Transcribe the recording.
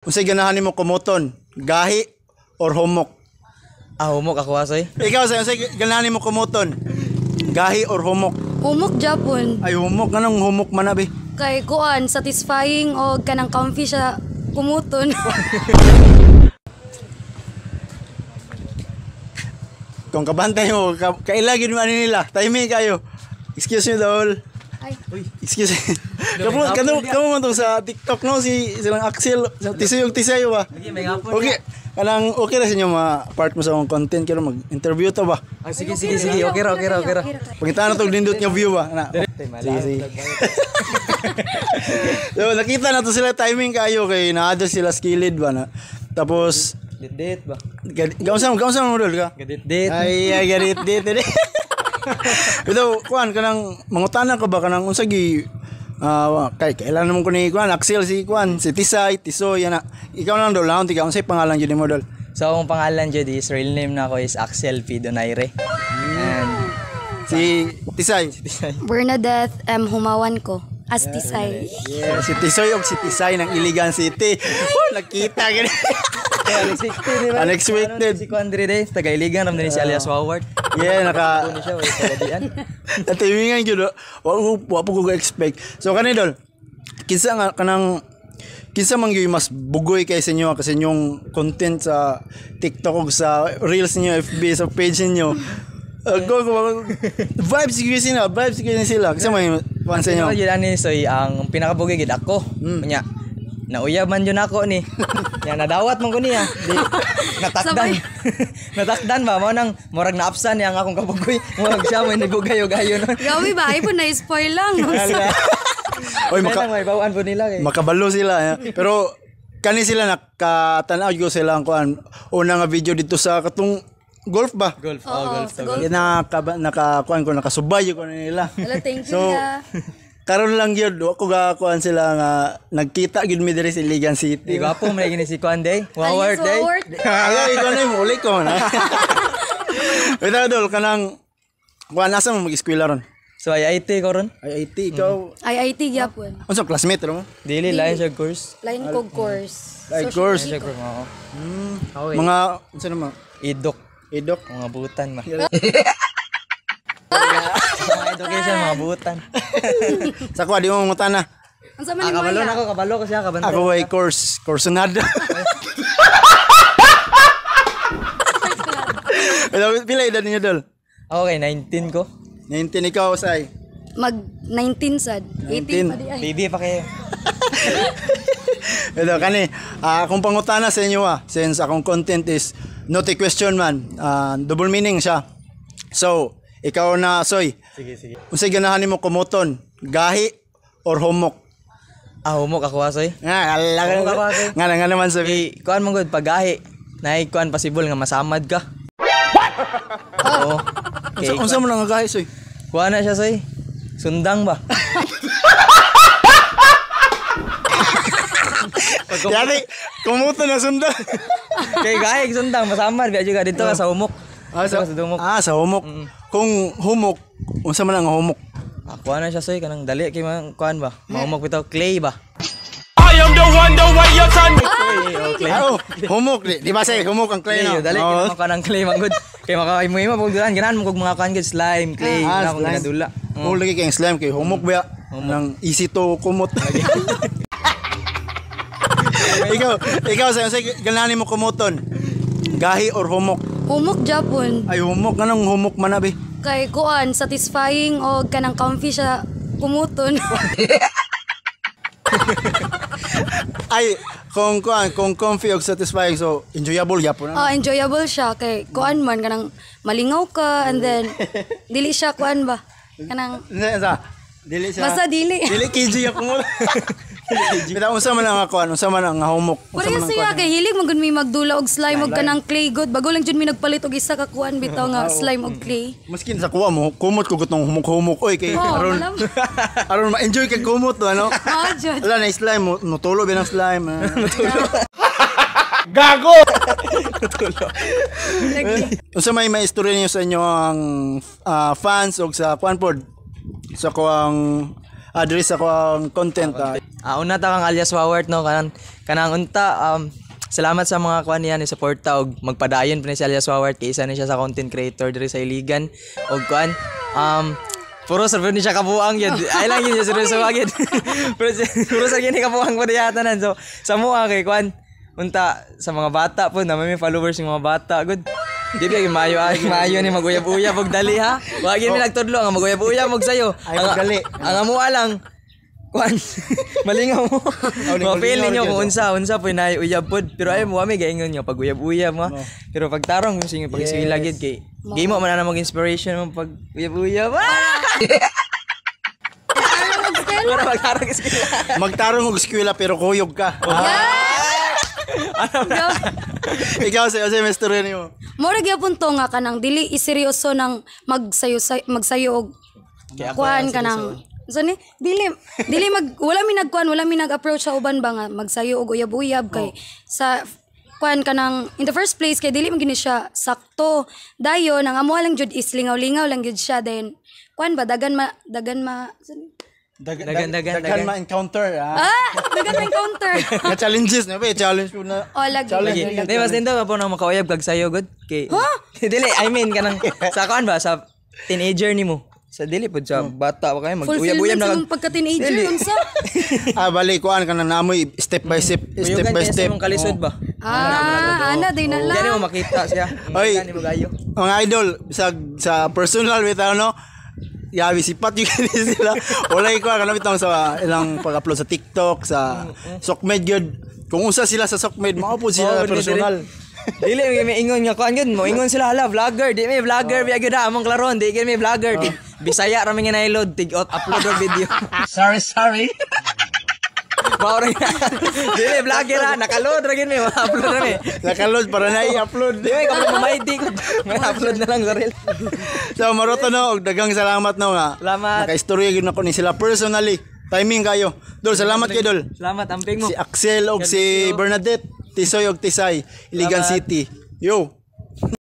Unsay ganahan nimo kumuton? Gahi or humok? Humok ako asoy. Ikaw sa unsay ganahan nimo kumuton? Gahi or humok? Humok Japon. Ay humok, kanang humok man abi. Kay kuan satisfying o kanang comfy siya kumuton. Kung kabantay mo, kailagin mo nila. Timing kayo. Excuse me Dol. Ay. Uy, excuse me. Kamu man to sa TikTok no silang Axel, tisay ba? Okay, may ngapon. Okay. Kanang okay ra sa inyo part mo sa akong content kaya mag-interview to ba? Sige. Okay ra. Pagkita na to nindot nga view ba? Ana. Sige. So nakita na to sila timing kayo kay naadto sila skilled ba na. Tapos Date ba? Gausam mo dol ka? Date. Ay date. Ito, kuan kanang mangutana ka ba kanang unsa gi kailan naman ko ni kuan Axel si kuan si Tisay, Tisoy ana. Ikaw lang dol, laon tika unsay pangalan jud mo dol? So akong pangalan jud is real name na ako is Axel P. Donaire. And Si Tisay. Bernadette M. Humawan ko. As Tisay. Yeah, si Tisoy og si Tisay ng Iligan City. Nakita gani. Unexpected. Si Kuandre day, taga Iligan ram din si alias Howard. Yeah, Ni siya way tagadian. natimingan gyud. Wa po ko expect. So kani dol. Kinsa nga kanang kinsa man gyud mas bugoy kay sa inyo kasi inyong content sa TikTok ug sa Reels niyo, FB sa page niyo. Go vibes gyud sila. Kasi may kuan sa inyo. Ano yun ani soy ang pinakabugi gid ako. Nya nauyab man yun ako ni. Nya nadawat man ko niya. Di natakdan. Natakdan ba mo nang murag naapsan niya ang akong kabugoy. Murag siya may nibugay-gayo nun. Gawi ba? Ay po na-spoil lang. Oy May bawaan po nila kay. makabalo sila. Pero kani sila nakatanaw gyud sila ang kuan. Una nga video dito sa katong golf ba? Golf. Golf. Yan nakakuan ko nakasubay ko na nila. Hello, thank you. So karon lang gyud ako gakuan sila nga nagkita gyud mi diri sa Iligan Di City. gwapo may gini si Kuan day. Howard day. Ay ikaw na mo ulit ko na. Wala dol kanang kuan asa mo mag-eskwela ron? So ay IT ko ron. IIT ikaw. IIT Japon. Unsa classmate ro mo? Dili lain siya course. Line ko course. Like course. Siya course mo. Mga unsa naman? Idok. Idok. Mga butan ma. Mga education mga butan. Sa kuha di mo mangutana. Ang sama ni Maya. Kabalo ko siya kabantay. Ako ay course nada. Pila edad niyo dol? Okay, 19 ko. 19 ikaw say. Mag 19 sad. 18 pa di ay. Baby pa kayo. Ito kani akong pangutana sa inyo since akong content is not a question man. Double meaning siya. So, ikaw na Soy. Sige. Unsay ganahan nimo kumuton? Gahi or humok? Humok ako asoy. Humok ako asoy. Nga naman sabi. Kuan mong good pagahi. Nay kuan possible nga masamad ka. What? Oo. Okay, Unsa mo nang gahi Soy? kuan na siya soy. Sundang ba? Yani kumuton na sundan. Kay gahi sundang masamad biya juga dito ka sa humok. Sa humok. Kung humok, unsa man ang humok? Kuan na siya soy kanang dali kay kuan ba? Mahumok bitaw clay ba? I am the one, the way your son. Clay. Humok di ba say humok ang clay no? Dali kay kanang clay man good. Kay makaimo pag dulan ganan mo kog mga kuan gid slime, clay, na kung ginadula. Oh, lagi kay slime kay humok ba? Nang easy to kumot. ikaw sa ganahan mo kumuton? Gahi or humok? Humok Japon. Ay humok kanang humok man abi. Kay kuan satisfying o kanang comfy siya kumuton. Ay kung comfy og satisfying so enjoyable gyapon na. Enjoyable siya kay kuan man kanang malingaw ka and then dili siya kuan ba? Kanang Dili siya. basta dili. Dili KG ako mo. Kita unsa man ang kuan, unsa man ang humok. Pare siya kay hilig man gud mi magdula og slime og kanang clay god. Bago lang jud mi nagpalit og isa ka kuan bitaw nga slime og clay. Maskin sa kuha mo, kumot ko gutong humok-humok oy kay aron aron ma-enjoy kay kumot ano. Jud. Wala na slime mo, nutulo binang slime. Gago! Unsa may maistorya niyo sa inyo ang fans og sa kuan pod sa kuang address sa kuang content Una ta kang alias Wawart no kanang unta salamat sa mga kuan niya ni suporta og magpadayon pa ni si alias Wawart kay isa ni siya sa content creator diri sa Iligan og kuan puro server ni siya kabuang yun ay lang yun seryoso agad puro sa gini kabuang pa diya tanan so sa mua kay kuan unta sa mga bata po na may followers yung mga bata good di ba maayo ni maguyab-uyab og dali ha wa gyud mi nagtudlo nga maguyab-uyab og sayo ang amua lang kuan malingaw mo mapili nyo kung unsa po uyab pod pero ay mo mi gaingon nyo pag uyab-uyab mo pero pag tarong yung sige pag iskwela gid kay gimo man na mag inspiration mo pag uyab-uyab para magtarong eskwela Magtarong og eskwela pero kuyog ka. Ikaw sa semester niyo. Mura gyapon to nga kanang dili iseryoso nang magsayo og kuan kanang so ni dili wala mi nagkuan wala mi nag-approach sa uban ba nga magsayo og uyab-uyab kay sa kuan kanang in the first place kay dili man gini siya sakto dayon ang amo lang jud is lingaw-lingaw lang jud siya then kuan ba dagan ma Dagan Dagan. ma-encounter. dagan ma encounter Na challenges na ba? Challenge po na. lagi Di mas din daw po na makauyab kag sayo good kay dili I mean kanang sa kuan ba sa teenager nimo sa dili pod sa bata pa kayo mag-uyab-uyab na fulfillment sa pagka-teenager unsa Bali kuan ka na namoy step by step. mong kalisod ba ana day na Diyan lang mo makita siya Oy. Diyan mo gayo Mga idol sa personal bitaw no. Yabi sipat yung sila. Wala ko kanang bitong sa ilang pag-upload sa TikTok sa Sokmed gyud. Kung usa sila sa Sokmed, mao po sila personal. Dili may ingon nga kuan gyud mo ingon sila hala vlogger di may vlogger biya gyud among klaron di gyud may vlogger Bisaya ra mi nga nailod tig upload og video Sorry. Maura dili vlogger ra nakaload ra gyud mi upload ra mi Nakaload para na i-upload. di may kapag mamayti ko may upload na lang sa reel So maroto no og dagang salamat no nga. Salamat. Naka-istorya gyud nako ni sila personally. Timing kayo. Dol, salamat kay Dol. salamat amping mo Si Axel og si Bernadette, Tisoy og Tisay, Iligan Salamat. City. Yo.